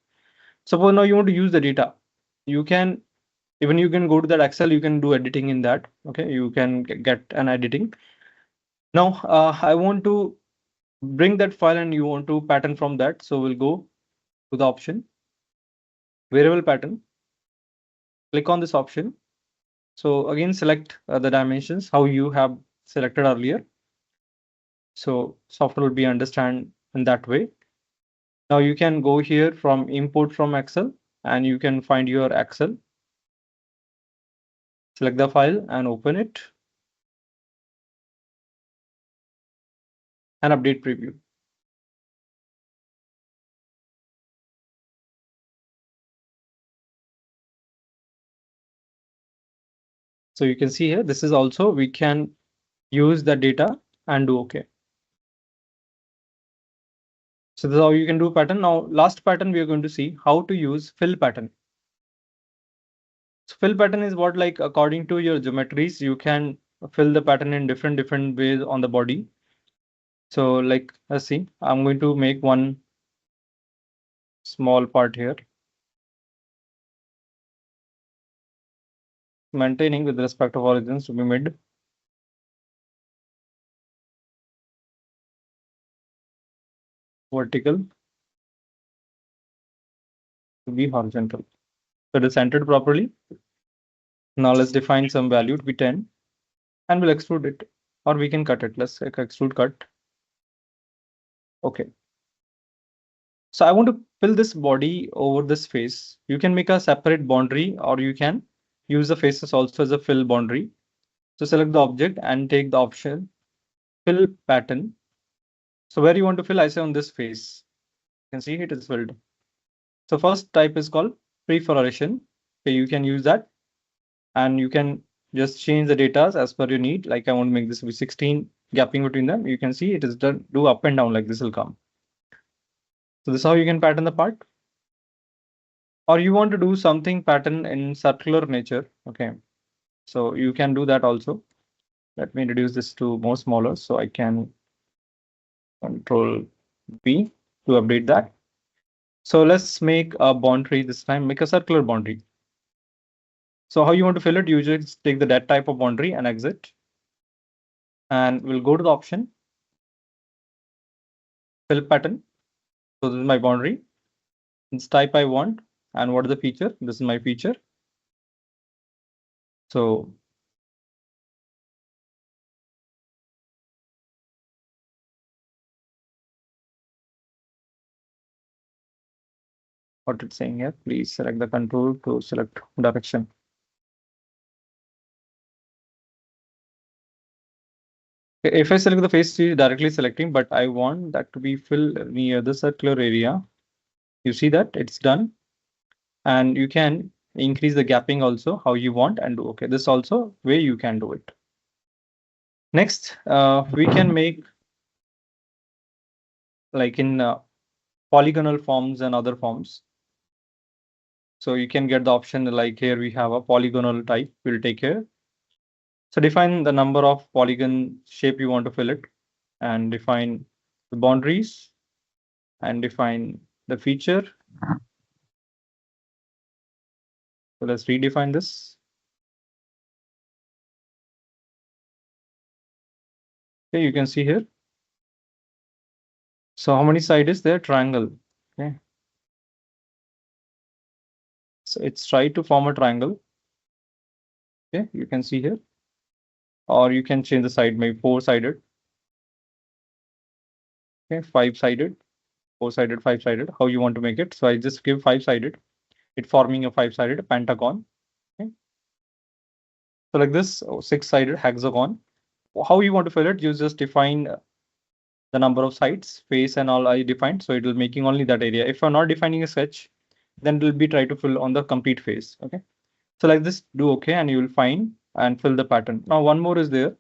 Suppose now you want to use the data. You can go to that Excel, you can do editing in that. Okay, you can get an editing. Now I want to bring that file and you want to pattern from that. So we'll go to the option, variable pattern, click on this option. So again, select the dimensions, how you have selected earlier. So software will be understand in that way. Now you can go here from import from Excel and you can find your Excel. Select the file and open it and update preview. So you can see here, this is also, we can use the data and do okay. So this is how you can do pattern. Now, last pattern, we are going to see how to use fill pattern. So fill pattern is what, like according to your geometries, you can fill the pattern in different ways on the body. So like, let's see, I'm going to make one small part here. Maintaining with respect of origins to be mid. Vertical to be horizontal. So it is centered properly. Now let's define some value to be 10 and we'll extrude it, or we can cut it. Let's extrude cut. Okay. So I want to fill this body over this face. You can make a separate boundary or you can use the faces also as a fill boundary. So select the object and take the option fill pattern. So where you want to fill, I say on this face. You can see it is filled. So first type is called prefloration. Okay, you can use that and you can just change the data as per your need. Like I want to make this be 16 gapping between them. You can see it is done, do up and down like this will come. So this is how you can pattern the part. Or you want to do something pattern in circular nature. Okay, so you can do that also. Let me reduce this to more smaller so I can control B to update that. So let's make a boundary this time, make a circular boundary. So how you want to fill it? You just take that type of boundary and exit. And we'll go to the option, fill pattern. So this is my boundary. This type I want. And what is the feature? This is my feature. So what it's saying here, please select the control to select direction. If I select the face, it's directly selecting, but I want that to be filled near the circular area. You see that it's done. And you can increase the gapping also how you want and do okay. This also way you can do it. Next, we can make like in polygonal forms and other forms. So you can get the option like here we have a polygonal type. We'll take here. So define the number of polygon shape you want to fill it and define the boundaries and define the feature. So let's redefine this. Okay, you can see here. So how many sides is there? Triangle. Okay. So it's try to form a triangle. Okay, you can see here. Or you can change the side, maybe four-sided. Okay, five-sided, four-sided, five-sided, how you want to make it. So I just give five-sided, it forming a five-sided pentagon. Okay. So like this, six-sided hexagon. How you want to fill it, you just define the number of sides, face and all I defined. So it will making only that area. If I'm not defining a sketch, then it will be try to fill on the complete face. Okay. So like this, do okay, and you will find and fill the pattern. Now one more is there.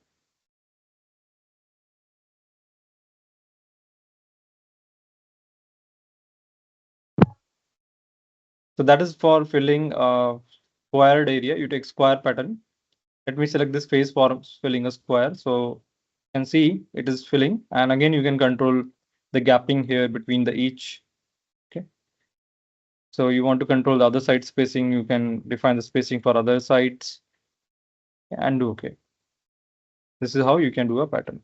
So that is for filling a squared area. You take square pattern. Let me select this face for filling a square. So you can see it is filling. And again, you can control the gapping here between the each. Okay. So you want to control the other side spacing. You can define the spacing for other sides and do okay. This is how you can do a pattern.